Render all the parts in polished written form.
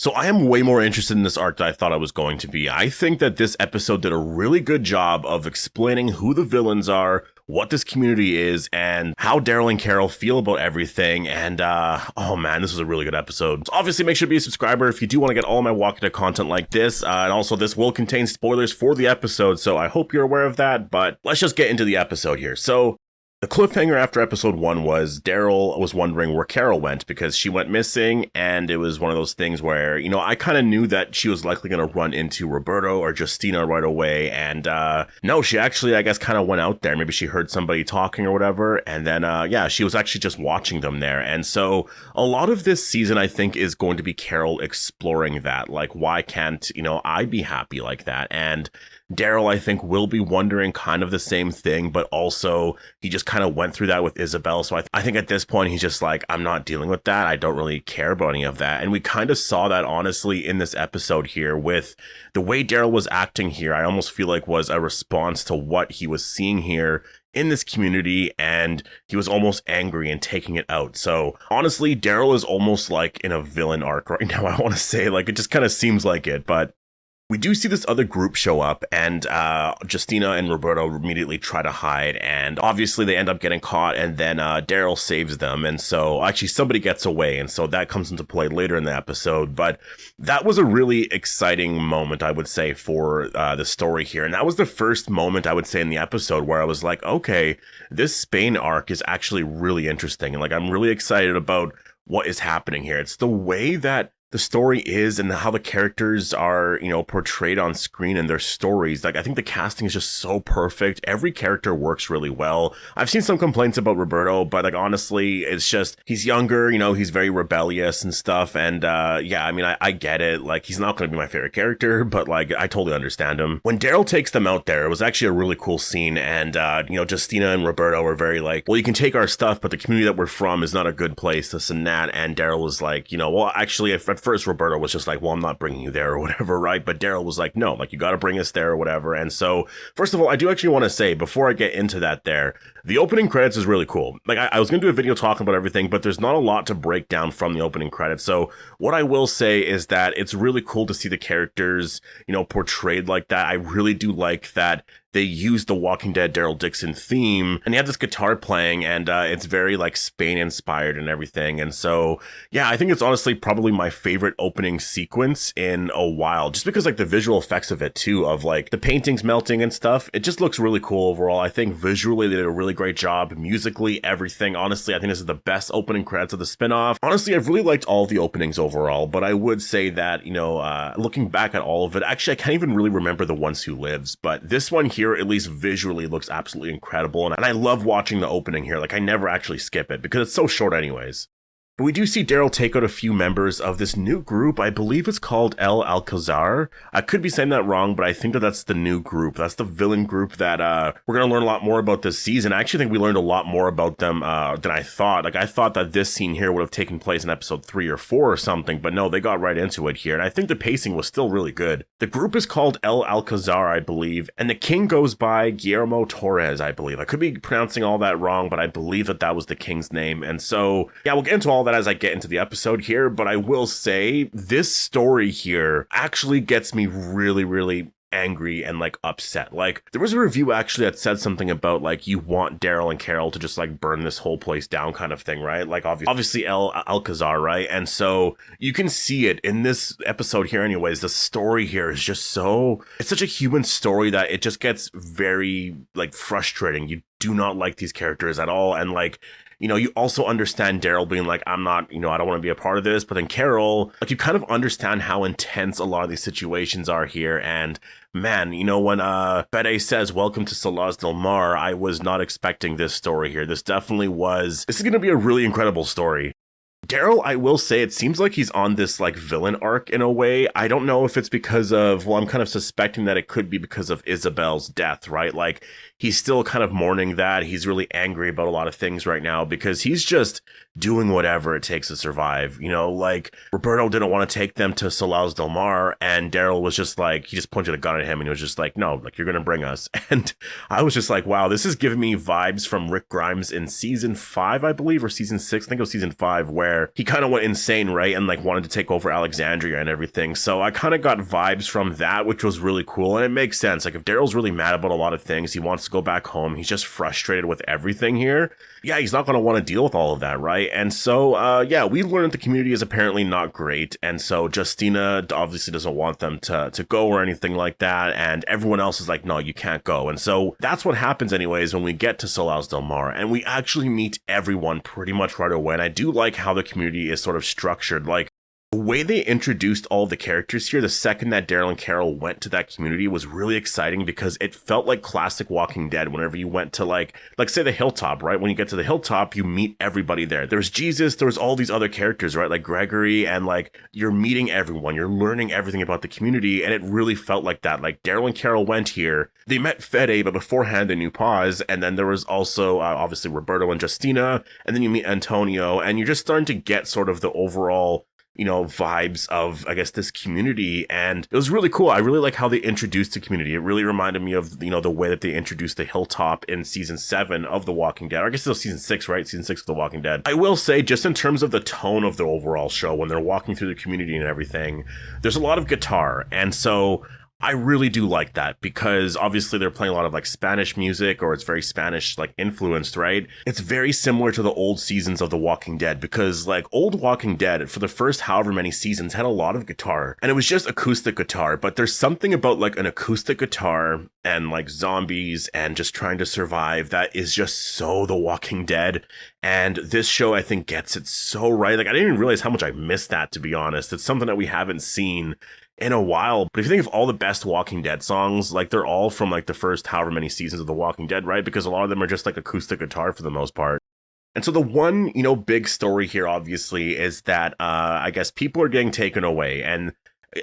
So I am way more interested in this arc than I thought I was going to be. I think that this episode did a really good job of explaining who the villains are, what this community is, and how Daryl and Carol feel about everything. And oh man, this was a really good episode. So obviously make sure to be a subscriber if you do want to get all my Walking Dead content like this. And also this will contain spoilers for the episode, so I hope you're aware of that. But let's just get into the episode here. So the cliffhanger after episode 1 was Daryl was wondering where Carol went because she went missing, and it was one of those things where, you know, I kind of knew that she was likely going to run into Roberto or Justina right away, and no, she actually, I guess, kind of went out there. Maybe she heard somebody talking or whatever, and then, yeah, she was actually just watching them there, and so a lot of this season, I think, is going to be Carol exploring that, like, why can't, you know, I be happy like that, and Daryl, I think, will be wondering kind of the same thing, but also he just kind of went through that with Isabel. So I think at this point, he's just like, I'm not dealing with that. I don't really care about any of that. And we kind of saw that, honestly, in this episode here with the way Daryl was acting here. I almost feel like was a response to what he was seeing here in this community, and he was almost angry and taking it out. So honestly, Daryl is almost like in a villain arc right now. I want to say, like, it just kind of seems like it, but we do see this other group show up, and Justina and Roberto immediately try to hide, and obviously they end up getting caught, and then Daryl saves them, and so actually somebody gets away, and so that comes into play later in the episode. But that was a really exciting moment, I would say, for the story here, and that was the first moment, I would say, in the episode where I was like, okay, this Spain arc is actually really interesting, and like I'm really excited about what is happening here. It's the way that the story is and how the characters are, you know, portrayed on screen and their stories. Like, I think the casting is just so perfect. Every character works really well. I've seen some complaints about Roberto, but like, honestly, it's just, he's younger, you know, he's very rebellious and stuff. And yeah, I mean, I get it. Like, he's not going to be my favorite character, but like, I totally understand him. When Daryl takes them out there, it was actually a really cool scene. And, you know, Justina and Roberto were very like, well, you can take our stuff, but the community that we're from is not a good place, this and that. And Daryl was like, you know, well, actually, at first Roberto was just like, well, I'm not bringing you there or whatever, right? But Daryl was like, no, like, you got to bring us there or whatever. And so, first of all, I do actually want to say, before I get into that there, the opening credits is really cool. Like, I was going to do a video talking about everything, but there's not a lot to break down from the opening credits. So what I will say is that it's really cool to see the characters, you know, portrayed like that. I really do like that they used the Walking Dead Daryl Dixon theme, and he had this guitar playing, and it's very like Spain inspired and everything. And so, yeah, I think it's honestly probably my favorite opening sequence in a while, just because like the visual effects of it too, of like the paintings melting and stuff. It just looks really cool overall. I think visually they did a really great job, musically, everything. Honestly, I think this is the best opening credits of the spinoff. Honestly, I've really liked all the openings overall, but I would say that, you know, looking back at all of it, actually, I can't even really remember the ones who lives, but this one here, at least visually, looks absolutely incredible, and I love watching the opening here. Like, I never actually skip it because it's so short anyways. But we do see Daryl take out a few members of this new group. I believe it's called El Alcazar. I could be saying that wrong, but I think that that's the new group. That's the villain group that we're going to learn a lot more about this season. I actually think we learned a lot more about them than I thought. Like, I thought that this scene here would have taken place in episode 3 or 4 or something, but no, they got right into it here. And I think the pacing was still really good. The group is called El Alcazar, I believe, and the king goes by Guillermo Torres, I believe. I could be pronouncing all that wrong, but I believe that that was the king's name. And so, yeah, we'll get into all that as I get into the episode here, but I will say this story here actually gets me really, really angry and like upset. Like, there was a review actually that said something about like, you want Daryl and Carol to just like burn this whole place down kind of thing, right? Like, obviously El Alcazar, right? And so you can see it in this episode here anyways. The story here is just so, it's such a human story that it just gets very like frustrating. You do not like these characters at all, and like, you know, you also understand Daryl being like, I'm not, you know, I don't want to be a part of this. But then Carol, like, you kind of understand how intense a lot of these situations are here. And man, you know, when Fede says, welcome to Salas del Mar, I was not expecting this story here. This definitely was, this is going to be a really incredible story. Daryl, I will say, it seems like he's on this like villain arc in a way. I don't know if it's because of, well, I'm kind of suspecting that it could be because of Isabel's death, right? Like, he's still kind of mourning that. He's really angry about a lot of things right now because he's just doing whatever it takes to survive. You know, like Roberto didn't want to take them to Solaz Del Mar, and Daryl was just like, he just pointed a gun at him and he was just like, no, like, you're going to bring us. And I was just like, wow, this is giving me vibes from Rick Grimes in season 5, I believe, or season 6. I think it was season 5, where he kind of went insane, right? And like wanted to take over Alexandria and everything. So I kind of got vibes from that, which was really cool. And it makes sense. Like, if Daryl's really mad about a lot of things, he wants to go back home, he's just frustrated with everything here. Yeah, he's not going to want to deal with all of that, right? And so, yeah, we learned that the community is apparently not great. And so Justina obviously doesn't want them to go or anything like that. And everyone else is like, no, you can't go. And so that's what happens anyways when we get to Solaz Del Mar. And we actually meet everyone pretty much right away. And I do like how the community is sort of structured. Like, the way they introduced all the characters here, the second that Daryl and Carol went to that community, was really exciting because it felt like classic Walking Dead. Whenever you went to like say the Hilltop, right? When you get to the Hilltop, you meet everybody there. There's Jesus, there's all these other characters, right? Like Gregory, and like you're meeting everyone, you're learning everything about the community, and it really felt like that. Like Daryl and Carol went here, they met Fede, but beforehand they knew Paz, and then there was also obviously Roberto and Justina, and then you meet Antonio, and you're just starting to get sort of the overall, you know, vibes of, I guess, this community. And it was really cool. I really like how they introduced the community. It really reminded me of, you know, the way that they introduced the Hilltop in season 7 of The Walking Dead. I guess it was season 6, right? Season 6 of The Walking Dead. I will say, just in terms of the tone of the overall show, when they're walking through the community and everything, there's a lot of guitar. And so I really do like that because obviously they're playing a lot of like Spanish music, or it's very Spanish like influenced, right? It's very similar to the old seasons of The Walking Dead because like old Walking Dead for the first however many seasons had a lot of guitar, and it was just acoustic guitar. But there's something about like an acoustic guitar and like zombies and just trying to survive that is just so The Walking Dead. And this show, I think, gets it so right. Like, I didn't even realize how much I missed that, to be honest. It's something that we haven't seen in a while. But if you think of all the best Walking Dead songs, like they're all from like the first however many seasons of The Walking Dead, right? Because a lot of them are just like acoustic guitar for the most part. And so the one, you know, big story here, obviously, is that I guess people are getting taken away. And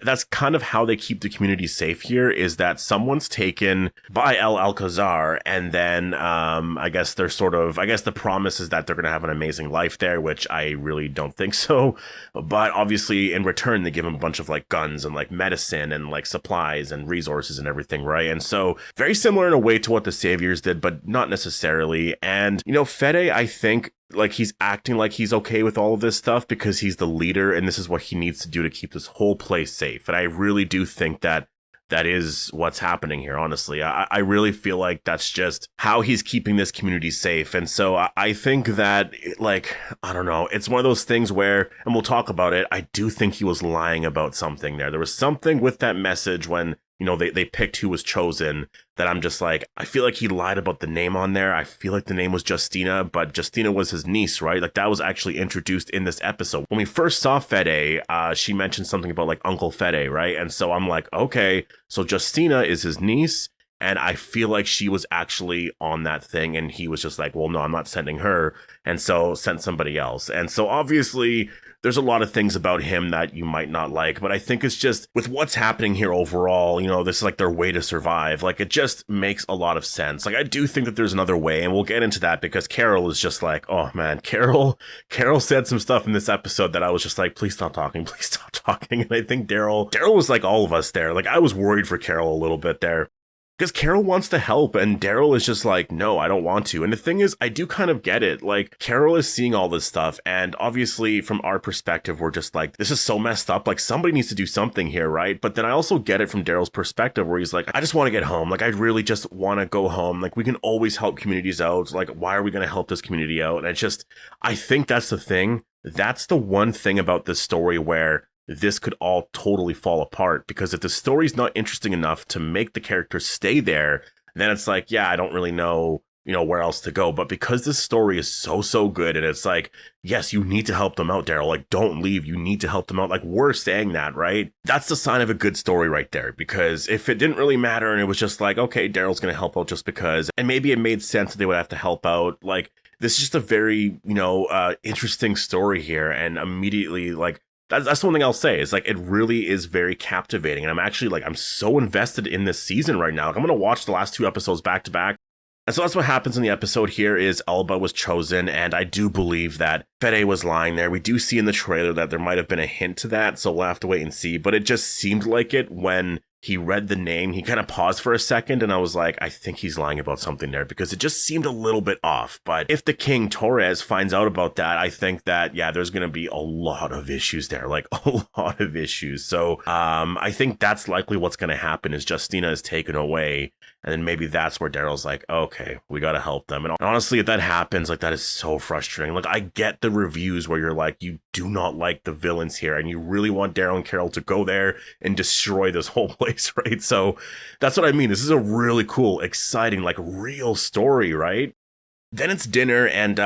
that's kind of how they keep the community safe here, is that someone's taken by El Alcazar, and then I guess they're sort of, I guess the promise is that they're going to have an amazing life there, which I really don't think so. But obviously in return, they give them a bunch of like guns and like medicine and like supplies and resources and everything, right? And so very similar in a way to what the Saviors did, but not necessarily. And, you know, Fede, I think, like, he's acting like he's okay with all of this stuff because he's the leader and this is what he needs to do to keep this whole place safe. And I really do think that that is what's happening here, honestly. I really feel like that's just how he's keeping this community safe. And so I think that, like, I don't know, it's one of those things where, and we'll talk about it, I do think he was lying about something there. There was something with that message when, you know, they picked who was chosen, that I'm just like, I feel like he lied about the name on there. I feel like the name was Justina, but Justina was his niece, right? Like, that was actually introduced in this episode. When we first saw Fede, she mentioned something about like Uncle Fede, right? And so I'm like, okay, so Justina is his niece. And I feel like she was actually on that thing. And he was just like, well, no, I'm not sending her. And so sent somebody else. And so obviously there's a lot of things about him that you might not like, but I think it's just with what's happening here overall, you know, this is like their way to survive. Like, it just makes a lot of sense. Like, I do think that there's another way, and we'll get into that because Carol is just like, oh man, Carol said some stuff in this episode that I was just like, please stop talking. And I think Daryl was like all of us there. Like, I was worried for Carol a little bit there, because Carol wants to help and Daryl is just like, no, I don't want to. And the thing is, I do kind of get it. Like, Carol is seeing all this stuff. And obviously from our perspective, we're just like, this is so messed up. Like, somebody needs to do something here, right? But then I also get it from Daryl's perspective where he's like, I just want to get home. Like, I really just want to go home. Like, we can always help communities out. Like, why are we going to help this community out? And it's just, I think that's the thing. That's the one thing about this story where this could all totally fall apart, because if the story's not interesting enough to make the characters stay there, then it's like, yeah, I don't really know, you know, where else to go. But because this story is so good, and it's like, yes, you need to help them out, Daryl. Like, don't leave. You need to help them out. Like, we're saying that, right? That's the sign of a good story right there. Because if it didn't really matter and it was just like, okay, Daryl's going to help out just because, and maybe it made sense that they would have to help out, like, this is just a very, you know, interesting story here. And immediately, like, that's the one thing I'll say is, like, it really is very captivating. And I'm actually like, I'm so invested in this season right now. Like, I'm going to watch the last 2 episodes back to back. And so that's what happens in the episode here is Elba was chosen, and I do believe that Fede was lying there. We do see in the trailer that there might have been a hint to that, so we'll have to wait and see. But it just seemed like it when he read the name. He kind of paused for a second, and I was like, I think he's lying about something there, because it just seemed a little bit off. But if the king, Torres, finds out about that, I think that, yeah, there's going to be a lot of issues there, like a lot of issues. So I think that's likely what's going to happen is Justina is taken away. And then maybe that's where Daryl's like, okay, we got to help them. And honestly, if that happens, like, that is so frustrating. Like, I get the reviews where you're like, you do not like the villains here, and you really want Daryl and Carol to go there and destroy this whole place, right? So that's what I mean. This is a really cool, exciting, like, real story, right? Then it's dinner, and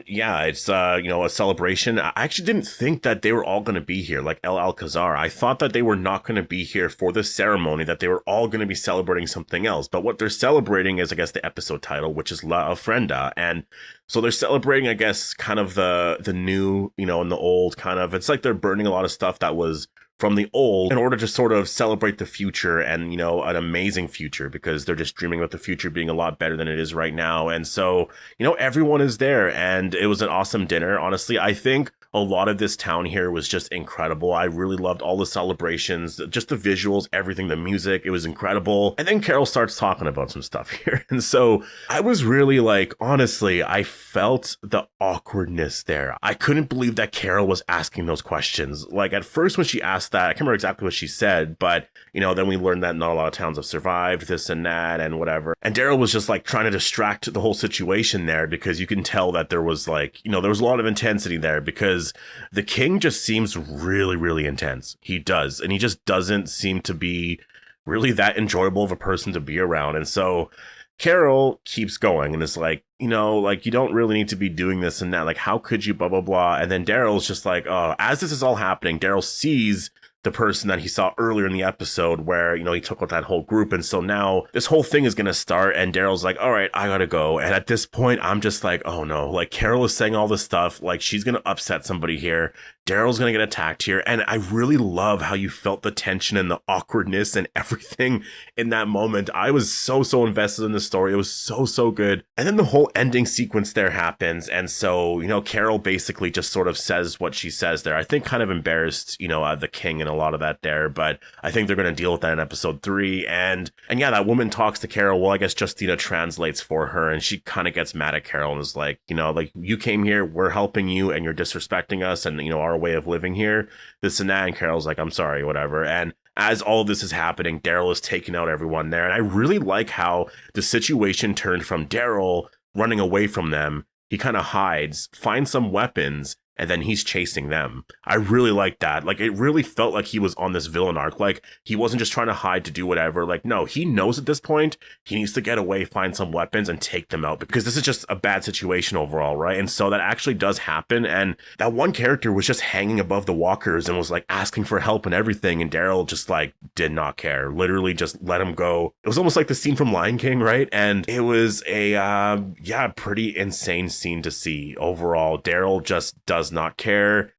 yeah, it's a celebration. I actually didn't think that they were all going to be here, like El Alcazar. I thought that they were not going to be here for the ceremony, that they were all going to be celebrating something else. But what they're celebrating is, I guess, the episode title, which is La Ofrenda. And so they're celebrating, I guess, kind of the new, and the old kind of. It's like they're burning a lot of stuff that was from the old in order to sort of celebrate the future and, an amazing future, because they're just dreaming about the future being a lot better than it is right now. And so, everyone is there, and it was an awesome dinner. Honestly, I think a lot of this town here was just incredible. I really loved all the celebrations, just the visuals, everything, the music. It was incredible. And then Carol starts talking about some stuff here. And so I was really like, honestly, I felt the awkwardness there. I couldn't believe that Carol was asking those questions. Like, at first when she asked that, I can't remember exactly what she said, but, then we learned that not a lot of towns have survived, this and that and whatever. And Daryl was just like trying to distract the whole situation there, because you can tell that there was like, there was a lot of intensity there, because the king just seems really, really intense. He does. And he just doesn't seem to be really that enjoyable of a person to be around. And so Carol keeps going and is like, you don't really need to be doing this and that. Like, how could you, blah, blah, blah. And then Daryl's just like, oh, as this is all happening, Daryl sees the person that he saw earlier in the episode where, he took with that whole group. And so now this whole thing is going to start, and Daryl's like, all right, I got to go. And at this point, I'm just like, oh no, like, Carol is saying all this stuff. Like, she's going to upset somebody here. Daryl's going to get attacked here. And I really love how you felt the tension and the awkwardness and everything in that moment. I was so invested in the story. It was so good. And then the whole ending sequence there happens. And so, Carol basically just sort of says what she says there. I think kind of embarrassed, the king and a lot of that there, but I think they're going to deal with that in episode 3. And yeah, that woman talks to Carol. Well, I guess Justina translates for her, and she kind of gets mad at Carol and is like, like, you came here, we're helping you, and you're disrespecting us and, our way of living here, this and that. And Carol's like, I'm sorry, whatever. And as all this is happening, Daryl is taking out everyone there. And I really like how the situation turned from Daryl running away from them. He kind of hides, finds some weapons, and then he's chasing them. I really like that. Like, it really felt like he was on this villain arc. Like, he wasn't just trying to hide to do whatever. Like, no, he knows at this point he needs to get away, find some weapons, and take them out, because this is just a bad situation overall, right? And so that actually does happen. And that one character was just hanging above the walkers and was like asking for help and everything. And Daryl just like did not care. Literally just let him go. It was almost like the scene from Lion King, right? And it was a pretty insane scene to see overall. Daryl just does not care.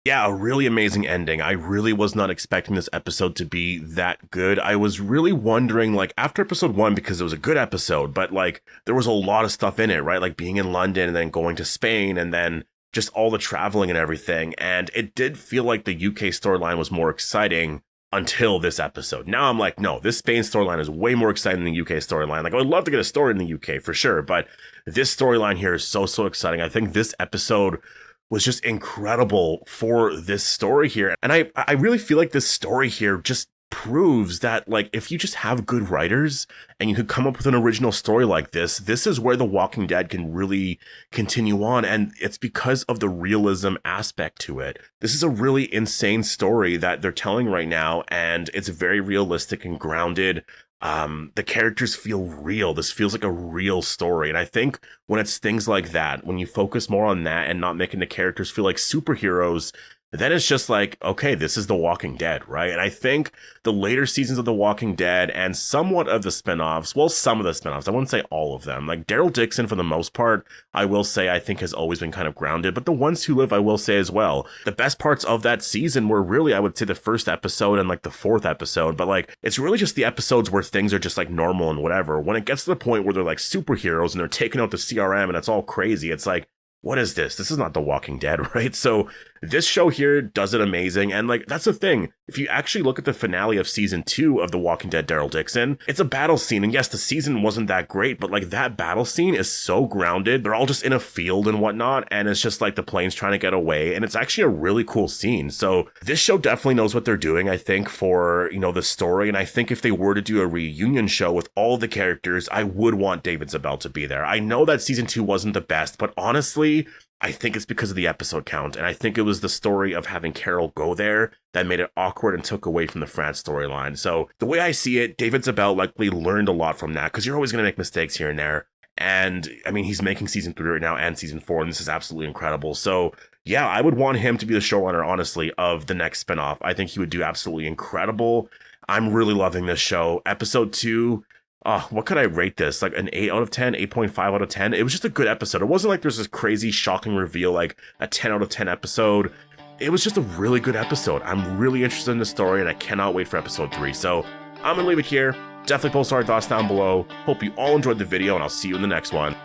Yeah, a really amazing ending. I really was not expecting this episode to be that good. I was really wondering, like, after episode 1, because it was a good episode, but like, there was a lot of stuff in it, right? Like being in London and then going to Spain and then just all the traveling and everything. And it did feel like the UK storyline was more exciting until this episode. Now I'm like, no, this Spain storyline is way more exciting than the UK storyline. Like, I would love to get a story in the UK for sure, but this storyline here is so exciting. I think this episode was just incredible for this story here. And I really feel like this story here just proves that, like, if you just have good writers and you could come up with an original story like this is where The Walking Dead can really continue on. And it's because of the realism aspect to it. This is a really insane story that they're telling right now, and it's very realistic and grounded. The characters feel real. This feels like a real story. And I think when it's things like that, when you focus more on that and not making the characters feel like superheroes, then it's just like, okay, this is The Walking Dead, right? And I think the later seasons of The Walking Dead and somewhat of the spinoffs, well, some of the spinoffs, I wouldn't say all of them. Like Daryl Dixon, for the most part, I will say I think has always been kind of grounded, but The Ones Who Live, I will say as well. The best parts of that season were really, I would say, the first episode and like the fourth episode, but like it's really just the episodes where things are just like normal and whatever. When it gets to the point where they're like superheroes and they're taking out the CRM and it's all crazy, it's like, what is this? This is not The Walking Dead, right? So this show here does it amazing. And like, that's the thing. If you actually look at the finale of season 2 of The Walking Dead Daryl Dixon, it's a battle scene. And yes, the season wasn't that great, but like that battle scene is so grounded. They're all just in a field and whatnot. And it's just like the plane's trying to get away. And it's actually a really cool scene. So this show definitely knows what they're doing, I think, for, you know, the story. And I think if they were to do a reunion show with all the characters, I would want David Zabel to be there. I know that season 2 wasn't the best, but honestly, I think it's because of the episode count, and I think it was the story of having Carol go there that made it awkward and took away from the France storyline. So the way I see it, David Zabel likely learned a lot from that, because you're always going to make mistakes here and there. And I mean, he's making season 3 right now and season 4, and this is absolutely incredible. So yeah, I would want him to be the showrunner, honestly, of the next spinoff. I think he would do absolutely incredible. I'm really loving this show. Episode 2... what could I rate this? Like an 8 out of 10, 8.5 out of 10. It was just a good episode. It wasn't like there's this crazy shocking reveal, like a 10 out of 10 episode. It was just a really good episode. I'm really interested in the story and I cannot wait for episode 3. So I'm going to leave it here. Definitely post our thoughts down below. Hope you all enjoyed the video and I'll see you in the next one.